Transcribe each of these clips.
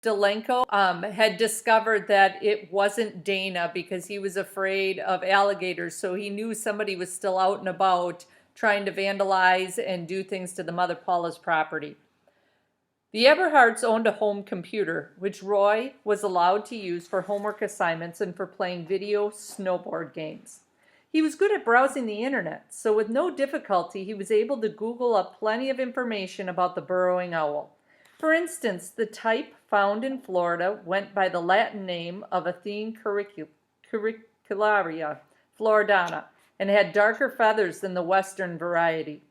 Delenko had discovered that it wasn't Dana because he was afraid of alligators, so he knew somebody was still out and about trying to vandalize and do things to the Mother Paula's property. The Eberhards owned a home computer, which Roy was allowed to use for homework assignments and for playing video snowboard games. He was good at browsing the internet, so with no difficulty he was able to Google up plenty of information about the burrowing owl. For instance, the type found in Florida went by the Latin name of Athene curricularia floridana and had darker feathers than the western variety.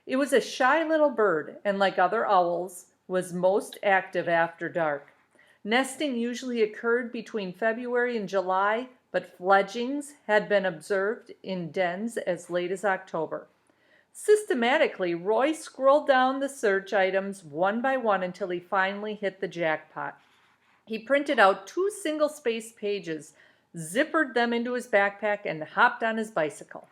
It was a shy little bird and, like other owls, was most active after dark. Nesting usually occurred between February and July, but fledglings had been observed in dens as late as October. Systematically, Roy scrolled down the search items one by one until he finally hit the jackpot. He printed out 2 single-spaced pages, zippered them into his backpack, and hopped on his bicycle.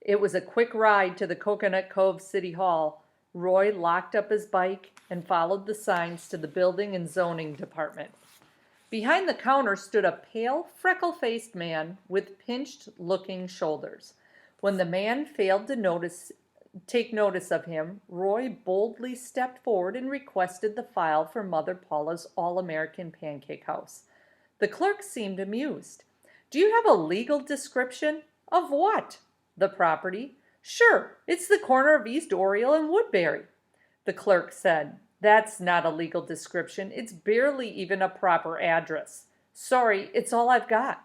It was a quick ride to the Coconut Cove City Hall. Roy locked up his bike and followed the signs to the Building and Zoning Department. Behind the counter stood a pale, freckle-faced man with pinched-looking shoulders. When the man failed to take notice of him, Roy boldly stepped forward and requested the file for Mother Paula's All-American Pancake House. The clerk seemed amused. "Do you have a legal description?" "Of what?" "The property." "Sure, it's the corner of East Oriole and Woodbury." The clerk said, "That's not a legal description. It's barely even a proper address. Sorry, it's all I've got."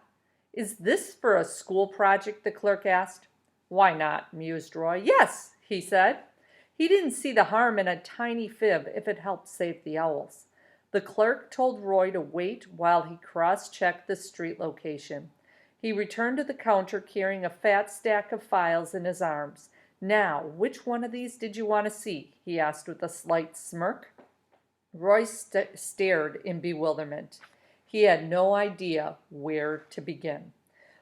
"Is this for a school project?" the clerk asked. "Why not?" mused Roy. "Yes," he said. He didn't see the harm in a tiny fib if it helped save the owls. The clerk told Roy to wait while he cross-checked the street location. He returned to the counter carrying a fat stack of files in his arms. "Now, which one of these did you want to see?" he asked with a slight smirk. Roy stared in bewilderment. He had no idea where to begin.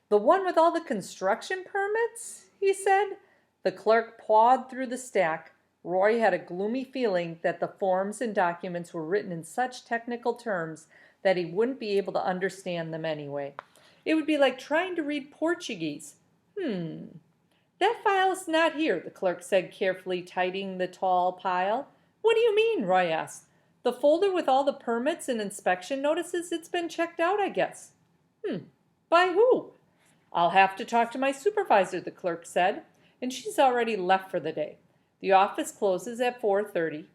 "The one with all the construction permits?" he said. The clerk pawed through the stack. Roy had a gloomy feeling that the forms and documents were written in such technical terms that he wouldn't be able to understand them anyway. It would be like trying to read Portuguese. That file's not here," the clerk said, carefully tidying the tall pile. "What do you mean?" Roy asked. "The folder with all the permits and inspection notices, it's been checked out, I guess." By who?" "I'll have to talk to my supervisor," the clerk said, "and she's already left for the day. The office closes at 4:30,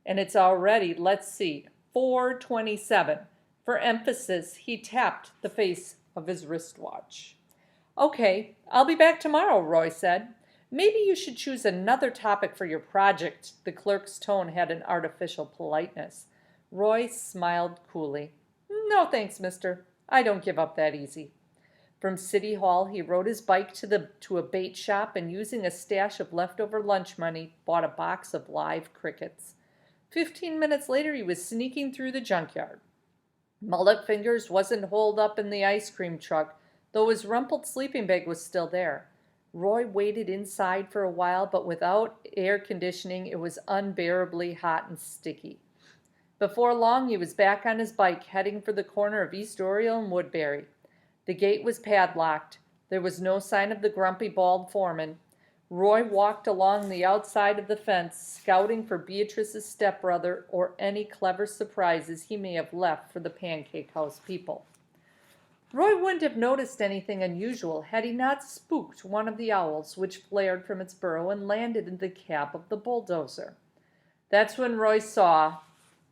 and it's already, let's see, 4:27. For emphasis, he tapped the face of his wristwatch. "Okay, I'll be back tomorrow," Roy said. "Maybe you should choose another topic for your project." The clerk's tone had an artificial politeness. Roy smiled coolly. "No thanks, mister. I don't give up that easy." From City Hall, he rode his bike to a bait shop and, using a stash of leftover lunch money, bought a box of live crickets. 15 minutes later, he was sneaking through the junkyard. Mullet Fingers wasn't holed up in the ice cream truck, though his rumpled sleeping bag was still there. Roy waited inside for a while, but without air conditioning, it was unbearably hot and sticky. Before long, he was back on his bike, heading for the corner of East Oriole and Woodbury. The gate was padlocked. There was no sign of the grumpy, bald foreman. Roy walked along the outside of the fence, scouting for Beatrice's stepbrother or any clever surprises he may have left for the Pancake House people. Roy wouldn't have noticed anything unusual had he not spooked one of the owls, which flared from its burrow and landed in the cab of the bulldozer. That's when Roy saw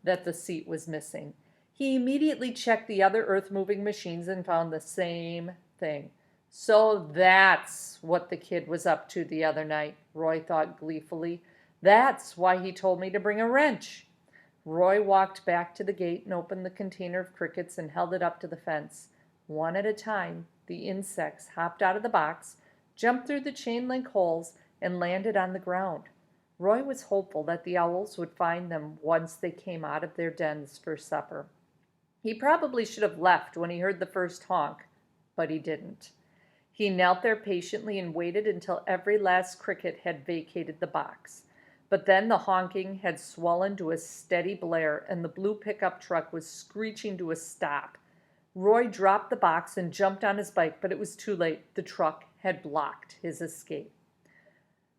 that the seat was missing. He immediately checked the other earth-moving machines and found the same thing. So that's what the kid was up to the other night, Roy thought gleefully. That's why he told me to bring a wrench. Roy walked back to the gate and opened the container of crickets and held it up to the fence. One at a time, the insects hopped out of the box, jumped through the chain-link holes, and landed on the ground. Roy was hopeful that the owls would find them once they came out of their dens for supper. He probably should have left when he heard the first honk, but he didn't. He knelt there patiently and waited until every last cricket had vacated the box. But then the honking had swollen to a steady blare, and the blue pickup truck was screeching to a stop. Roy dropped the box and jumped on his bike, but it was too late. The truck had blocked his escape.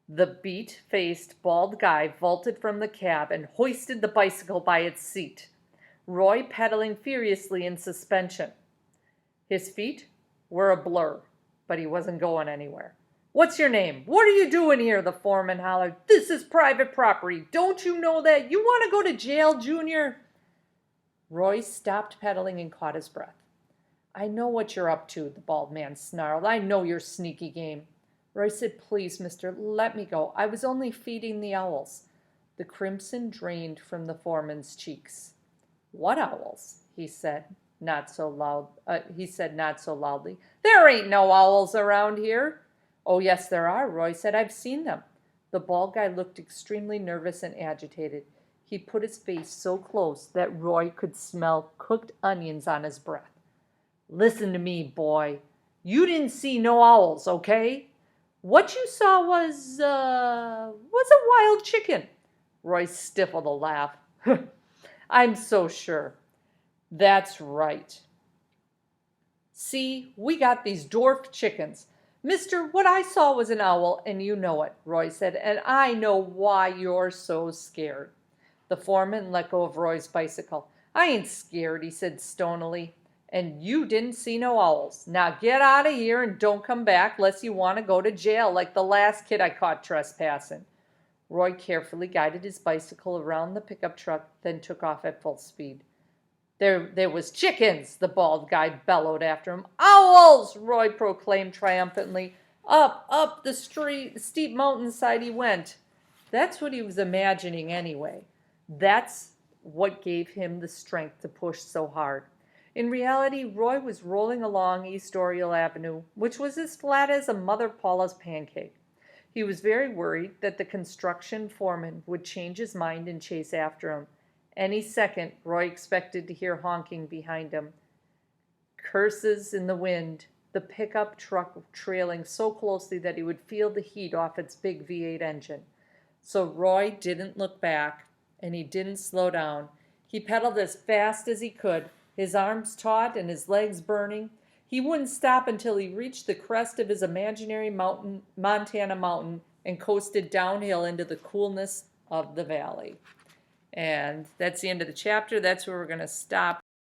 The beet-faced, bald guy vaulted from the cab and hoisted the bicycle by its seat, Roy pedaling furiously in suspension. His feet were a blur, but he wasn't going anywhere. "What's your name? What are you doing here?" the foreman hollered. "This is private property. Don't you know that? You want to go to jail, Junior?" Roy stopped pedaling and caught his breath. "I know what you're up to," the bald man snarled. "I know your sneaky game." Roy said, "Please, mister, let me go. I was only feeding the owls." The crimson drained from the foreman's cheeks. "What owls?" he said, not so loudly. "There ain't no owls around here." "Oh, yes, there are," Roy said. "I've seen them." The bald guy looked extremely nervous and agitated. He put his face so close that Roy could smell cooked onions on his breath. "Listen to me, boy. You didn't see no owls, okay? What you saw was a wild chicken." Roy stifled a laugh. "I'm so sure." "That's right. See, we got these dwarf chickens. Mister, what I saw was an owl, and you know it," Roy said, "and I know why you're so scared." The foreman let go of Roy's bicycle. "I ain't scared," he said stonily, "and you didn't see no owls. Now get out of here and don't come back unless you want to go to jail like the last kid I caught trespassing." Roy carefully guided his bicycle around the pickup truck, then took off at full speed. There was chickens," the bald guy bellowed after him. "Owls!" Roy proclaimed triumphantly. Up the steep mountainside he went. That's what he was imagining anyway. That's what gave him the strength to push so hard. In reality, Roy was rolling along East Oriole Avenue, which was as flat as a Mother Paula's pancake. He was very worried that the construction foreman would change his mind and chase after him. Any second, Roy expected to hear honking behind him. Curses in the wind, the pickup truck trailing so closely that he would feel the heat off its big V8 engine. So Roy didn't look back, and he didn't slow down. He pedaled as fast as he could, his arms taut and his legs burning. He wouldn't stop until he reached the crest of his imaginary Montana mountain and coasted downhill into the coolness of the valley. And that's the end of the chapter. That's where we're going to stop.